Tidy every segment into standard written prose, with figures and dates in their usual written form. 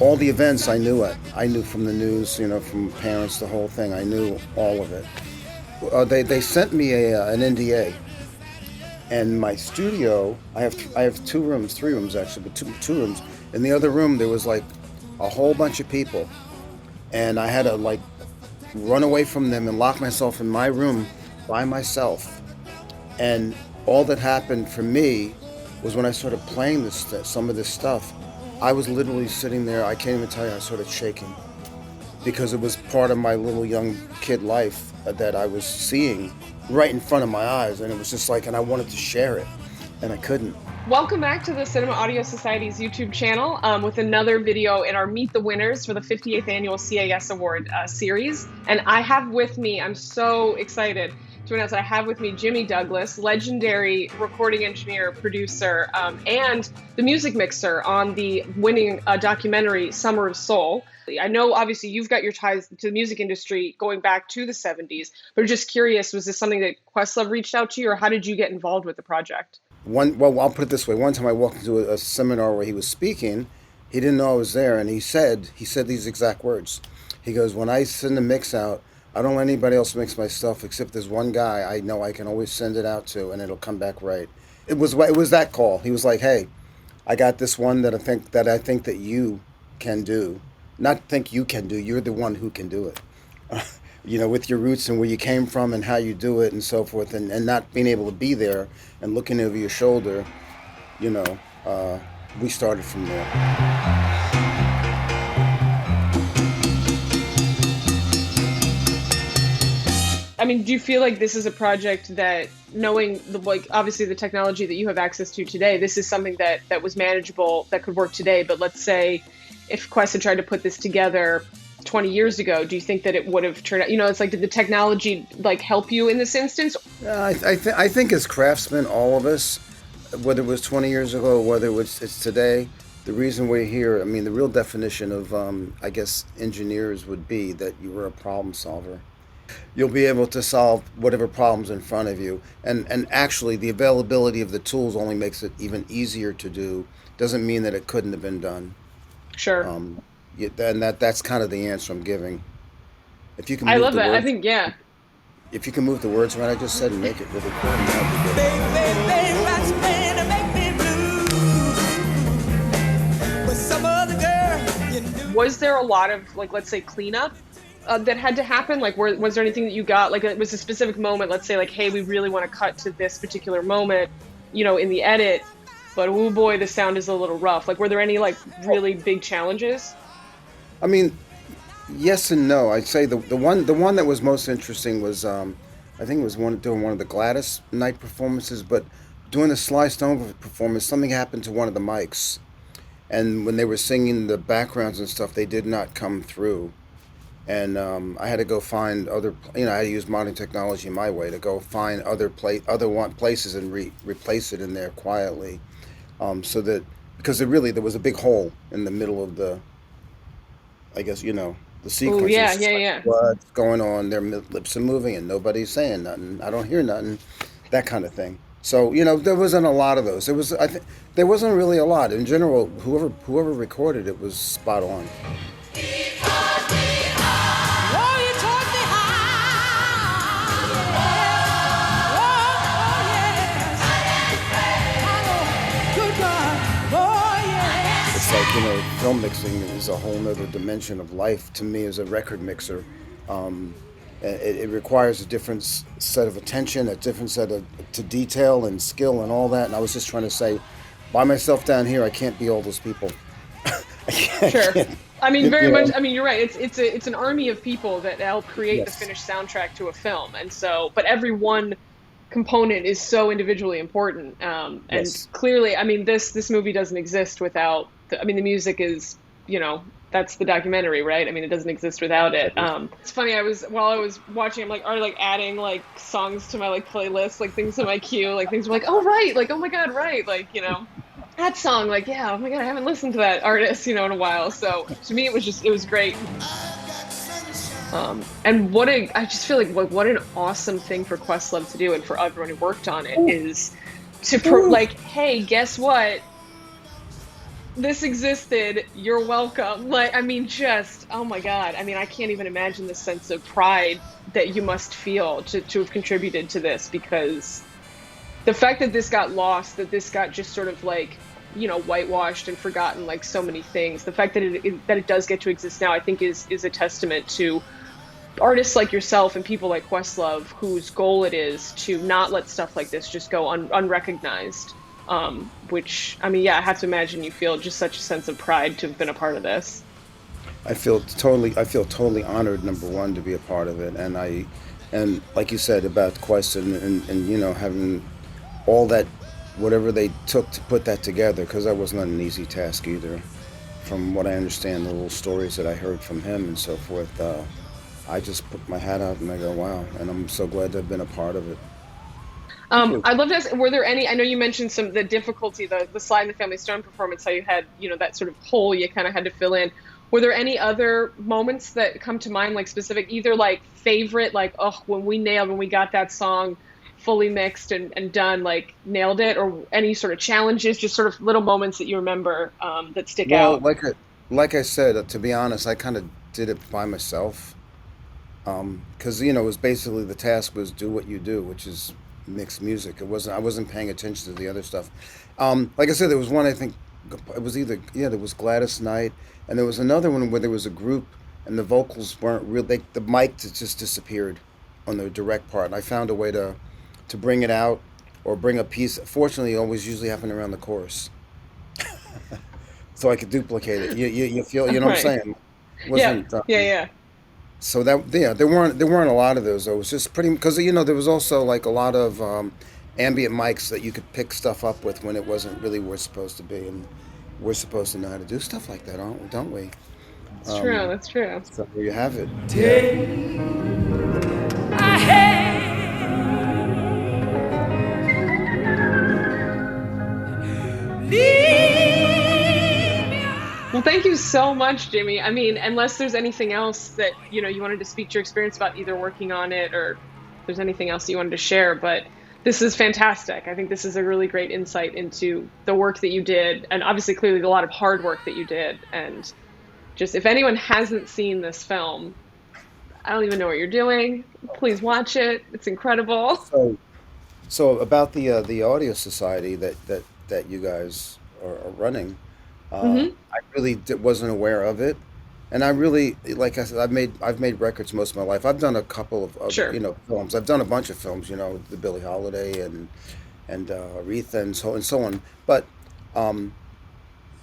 all the events I knew it. I knew from the news, from parents, the whole thing. I knew all of it. They sent me an NDA, and my studio. I have 2 rooms, 3 rooms actually, but two rooms. In the other room, there was like a whole bunch of people, and I had to like run away from them and lock myself in my room by myself. And all that happened for me was when I started playing some of this stuff. I was literally sitting there. I can't even tell you. I started shaking because it was part of my little young kid life that I was seeing right in front of my eyes, and it was just like, and I wanted to share it, and I couldn't. Welcome back to the Cinema Audio Society's YouTube channel with another video in our Meet the Winners for the 58th Annual CAS Award series. And I have with me, I'm so excited to announce that I have with me Jimmy Douglas, legendary recording engineer, producer, and the music mixer on the winning documentary Summer of Soul. I know obviously you've got your ties to the music industry going back to the 70s, but I'm just curious, was this something that Questlove reached out to you, or how did you get involved with the project? Well, I'll put it this way. One time I walked into a seminar where he was speaking. He didn't know I was there, and he said these exact words. He goes, "When I send a mix out, I don't let anybody else mix my stuff except there's one guy I know I can always send it out to, and it'll come back right." It was that call. He was like, "Hey, I got this one that I think that you can do. Not think you can do. You're the one who can do it." With your roots and where you came from and how you do it and so forth, and not being able to be there and looking over your shoulder, you know, we started from there. I mean, do you feel like this is a project that, knowing obviously the technology that you have access to today, this is something that was manageable, that could work today, but let's say if Quest had tried to put this together 20 years ago, do you think that it would have turned out, it's like, did the technology help you in this instance? I think as craftsmen, all of us, whether it was 20 years ago or whether it's today, the reason we're here, I mean, the real definition of, I guess, engineers would be that you were a problem solver. You'll be able to solve whatever problems in front of you. And actually, the availability of the tools only makes it even easier to do. Doesn't mean that it couldn't have been done. Sure. And that's kind of the answer I'm giving. If you can I move love the that. I words, think, yeah. if you can move the words around, I just said, and make it really cool, that'd be good. Was there a lot of, let's say, cleanup that had to happen? Was there anything that you got, it was a specific moment, let's say, hey, we really want to cut to this particular moment, in the edit, but oh boy, the sound is a little rough. Were there any, really big challenges? I mean, yes and no. I'd say the one that was most interesting was, I think it was doing one of the Gladys night performances, but doing the Sly Stone performance, something happened to one of the mics, and when they were singing the backgrounds and stuff, they did not come through. And I had to go find I had to use modern technology my way to go find other places and replace it in there quietly, so that, because there was a big hole in the middle of the, I guess, the sequence. Oh, yeah, It's just yeah, like, yeah. what's going on? Their lips are moving and nobody's saying nothing. I don't hear nothing, that kind of thing. So there wasn't a lot of those. There wasn't really a lot in general. Whoever recorded it was spot on. It's like, film mixing is a whole nother dimension of life to me as a record mixer. It requires a different set of attention, a different set to detail and skill and all that. And I was just trying to say, by myself down here, I can't be all those people. Sure. I mean, very You much. know? I mean, you're right. It's an army of people that help create the Yes. finished soundtrack to a film, and so, but every one component is so individually important. And Yes. clearly, I mean, this movie doesn't exist without. The music is, that's the documentary, right? I mean, it doesn't exist without it. It's funny. While I was watching, I'm adding songs to my playlist, things to my queue, things were oh right, oh my god, right, that song, yeah, oh my god, I haven't listened to that artist, in a while. So to me, it was great. And I just feel what an awesome thing for Questlove to do, and for everyone who worked on it, is to hey, guess what? this existed. You're welcome. Like, I mean, just, oh my God. I mean, I can't even imagine the sense of pride that you must feel to have contributed to this, because the fact that this got lost, that this got just sort of like, whitewashed and forgotten, like so many things. The fact that it does get to exist now, I think is a testament to artists like yourself and people like Questlove, whose goal it is to not let stuff like this just go unrecognized. Which, I mean, yeah, I have to imagine you feel just such a sense of pride to have been a part of this. I feel totally honored, number one, to be a part of it, and like you said about Quest and having all that, whatever they took to put that together, because that was not an easy task either. From what I understand, the little stories that I heard from him and so forth, I just put my hat out and I go, wow, and I'm so glad to have been a part of it. Thank you. I'd love to ask, were there any, I know you mentioned the difficulty, the Sly and the Family Stone performance, how you had, that sort of hole you kind of had to fill in. Were there any other moments that come to mind, like specific, either like favorite, like, oh, when we got that song fully mixed and done, like nailed it, or any sort of challenges, just sort of little moments that you remember that stick Well, out? like I said, to be honest, I kind of did it by myself. Because it was basically, the task was do what you do, which is mix music. I wasn't paying attention to the other stuff. Like I said, there was one, I think it was either, yeah, there was Gladys Knight, and there was another one where there was a group and the vocals weren't real. The mic just disappeared on the direct part, and I found a way to bring it out or bring a piece. Fortunately, it always usually happened around the chorus, so I could duplicate it. You feel, you know what I'm Right. saying? It Yeah. wasn't. Yeah. Yeah. So that, yeah, there weren't a lot of those though. It was just pretty, because there was also like a lot of ambient mics that you could pick stuff up with when it wasn't really where it's supposed to be, and we're supposed to know how to do stuff like that, aren't we? Don't we? It's true. Um, That's true. so there you have it. Yeah. Take my hand, lead me Well, thank you so much, Jimmy. I mean, unless there's anything else that, you wanted to speak to your experience about either working on it, or if there's anything else you wanted to share, but this is fantastic. I think this is a really great insight into the work that you did, and obviously clearly a lot of hard work that you did. And just, if anyone hasn't seen this film, I don't even know what you're doing. Please watch it. It's incredible. So so about the audio society that you guys are running, Hmm. I really wasn't aware of it. And I really, like I said, I've made records most of my life. I've done a couple of other, Sure. films. I've done a bunch of films, the Billie Holiday and Aretha and so on. But um,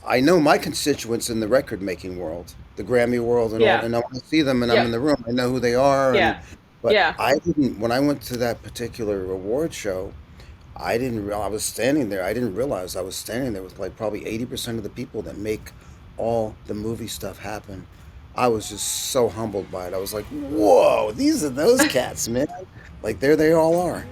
I know my constituents in the record making world, the Grammy world, and all. Yeah. And when I see them and I'm in Yep. the room, I know who they are. And Yeah. but Yeah. I didn't, when I went to that particular award show. I didn't real I was standing there. I didn't realize I was standing there with like probably 80% of the people that make all the movie stuff happen. I was just so humbled by it. I was like, "Whoa, these are those cats, man!" Like there they all are.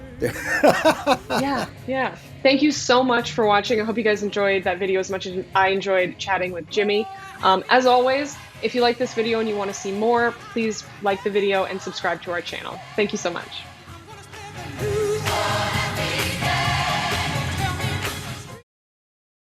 Yeah, yeah. Thank you so much for watching. I hope you guys enjoyed that video as much as I enjoyed chatting with Jimmy. As always, if you like this video and you want to see more, please like the video and subscribe to our channel. Thank you so much. out.